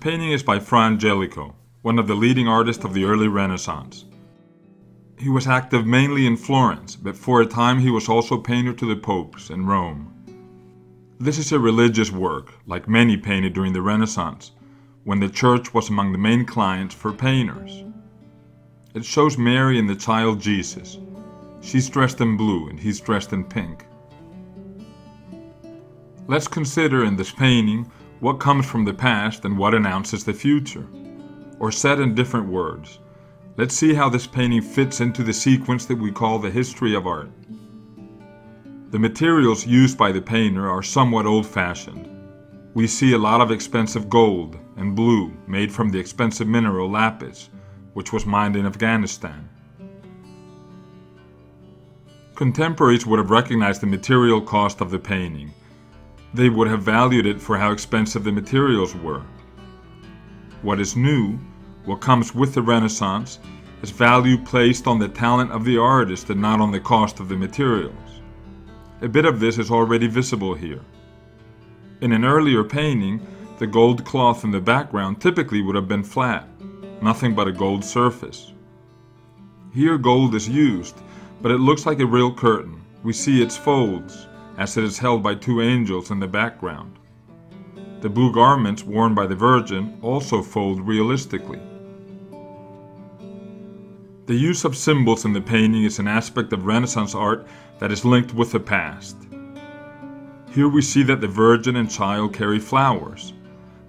painting is by Fra Angelico, one of the leading artists of the early Renaissance. He was active mainly in Florence, but for a time he was also painter to the popes in Rome. This is a religious work, like many painted during the Renaissance, when the church was among the main clients for painters. It shows Mary and the child Jesus. She's dressed in blue and he's dressed in pink. Let's consider in this painting what comes from the past and what announces the future. Or said in different words, let's see how this painting fits into the sequence that we call the history of art. The materials used by the painter are somewhat old-fashioned. We see a lot of expensive gold and blue made from the expensive mineral lapis, which was mined in Afghanistan. Contemporaries would have recognized the material cost of the painting. They would have valued it for how expensive the materials were. What is new, what comes with the Renaissance, is value placed on the talent of the artist and not on the cost of the materials. A bit of this is already visible here. In an earlier painting, the gold cloth in the background typically would have been flat, nothing but a gold surface. Here gold is used, but it looks like a real curtain. We see its folds, as it is held by two angels in the background. The blue garments worn by the Virgin also fold realistically. The use of symbols in the painting is an aspect of Renaissance art that is linked with the past. Here we see that the Virgin and Child carry flowers.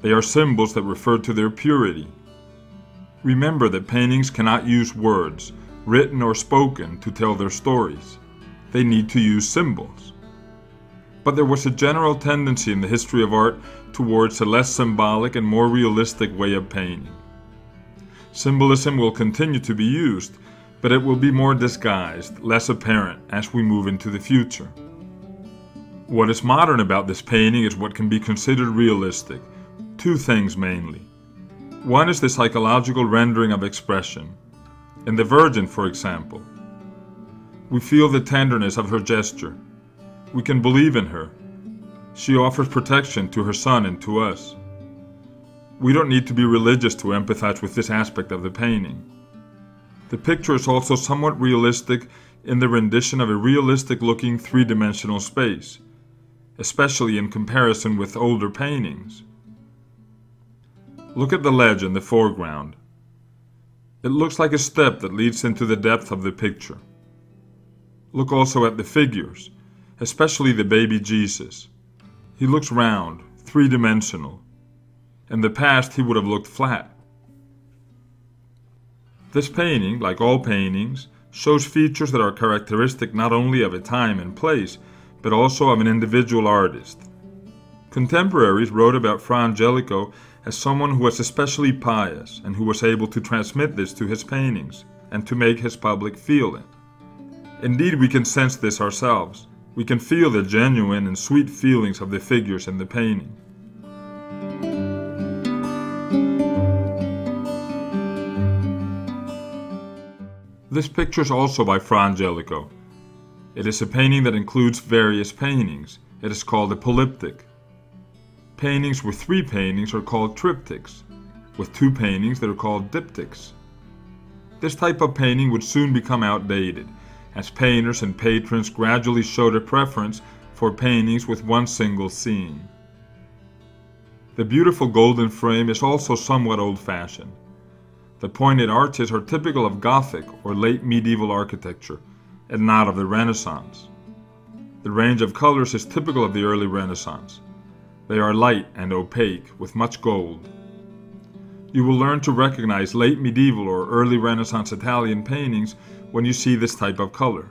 They are symbols that refer to their purity. Remember that paintings cannot use words, written or spoken, to tell their stories. They need to use symbols. But there was a general tendency in the history of art towards a less symbolic and more realistic way of painting. Symbolism will continue to be used, but it will be more disguised, less apparent as we move into the future. What is modern about this painting is what can be considered realistic. Two things mainly. One is the psychological rendering of expression. In the Virgin, for example, we feel the tenderness of her gesture. We can believe in her. She offers protection to her son and to us. We don't need to be religious to empathize with this aspect of the painting. The picture is also somewhat realistic in the rendition of a realistic-looking three-dimensional space, especially in comparison with older paintings. Look at the ledge in the foreground. It looks like a step that leads into the depth of the picture. Look also at the figures, especially the baby Jesus. He looks round, three-dimensional. In the past, he would have looked flat. This painting, like all paintings, shows features that are characteristic not only of a time and place, but also of an individual artist. Contemporaries wrote about Fra Angelico as someone who was especially pious and who was able to transmit this to his paintings and to make his public feel it. Indeed, we can sense this ourselves. We can feel the genuine and sweet feelings of the figures in the painting. This picture is also by Fra Angelico. It is a painting that includes various paintings. It is called a polyptych. Paintings with three paintings are called triptychs, with two paintings that are called diptychs. This type of painting would soon become outdated, as painters and patrons gradually showed a preference for paintings with one single scene. The beautiful golden frame is also somewhat old-fashioned. The pointed arches are typical of Gothic or late medieval architecture, and not of the Renaissance. The range of colors is typical of the early Renaissance. They are light and opaque, with much gold. You will learn to recognize late medieval or early Renaissance Italian paintings when you see this type of color.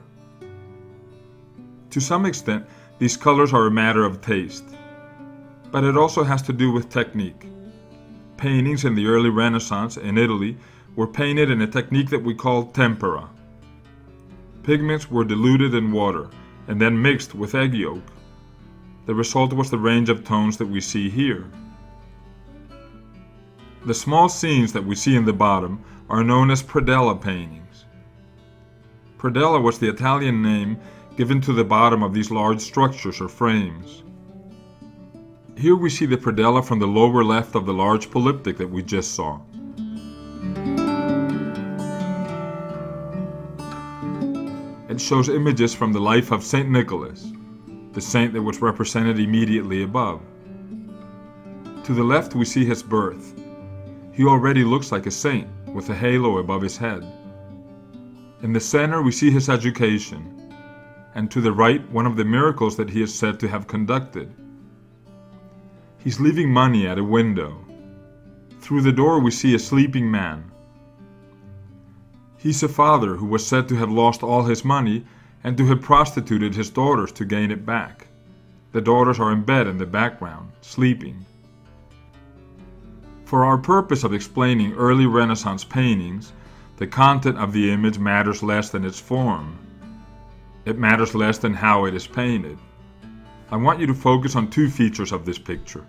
To some extent, these colors are a matter of taste, but it also has to do with technique. Paintings in the early Renaissance in Italy were painted in a technique that we call tempera. Pigments were diluted in water and then mixed with egg yolk. The result was the range of tones that we see here. The small scenes that we see in the bottom are known as predella paintings. Predella was the Italian name given to the bottom of these large structures or frames. Here we see the predella from the lower left of the large polyptych that we just saw. It shows images from the life of St. Nicholas, the saint that was represented immediately above. To the left we see his birth. He already looks like a saint, with a halo above his head. In the center we see his education, and to the right one of the miracles that he is said to have conducted. He's leaving money at a window. Through the door we see a sleeping man. He's a father who was said to have lost all his money and to have prostituted his daughters to gain it back. The daughters are in bed in the background, sleeping. For our purpose of explaining early Renaissance paintings, the content of the image matters less than its form. It matters less than how it is painted. I want you to focus on two features of this picture.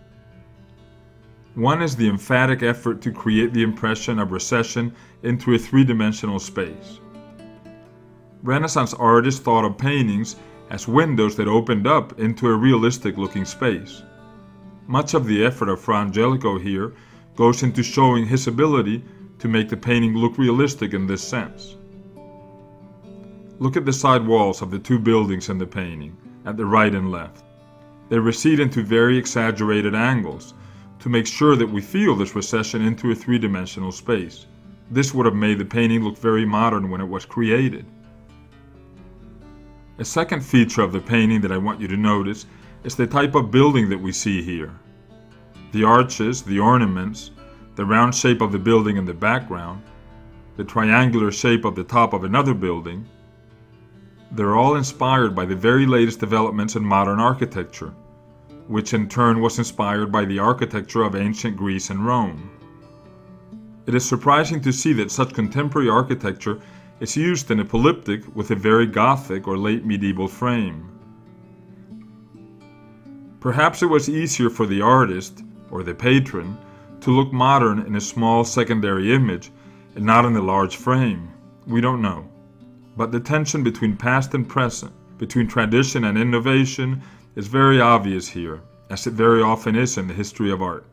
One is the emphatic effort to create the impression of recession into a three-dimensional space. Renaissance artists thought of paintings as windows that opened up into a realistic-looking space. Much of the effort of Fra Angelico here goes into showing his ability to make the painting look realistic in this sense. Look at the side walls of the two buildings in the painting, at the right and left. They recede into very exaggerated angles to make sure that we feel this recession into a three-dimensional space. This would have made the painting look very modern when it was created. A second feature of the painting that I want you to notice is the type of building that we see here. The arches, the ornaments, the round shape of the building in the background, the triangular shape of the top of another building, they're all inspired by the very latest developments in modern architecture, which in turn was inspired by the architecture of ancient Greece and Rome. It is surprising to see that such contemporary architecture is used in a polyptych with a very Gothic or late medieval frame. Perhaps it was easier for the artist, or the patron, to look modern in a small secondary image and not in the large frame. We don't know. But the tension between past and present, between tradition and innovation, is very obvious here, as it very often is in the history of art.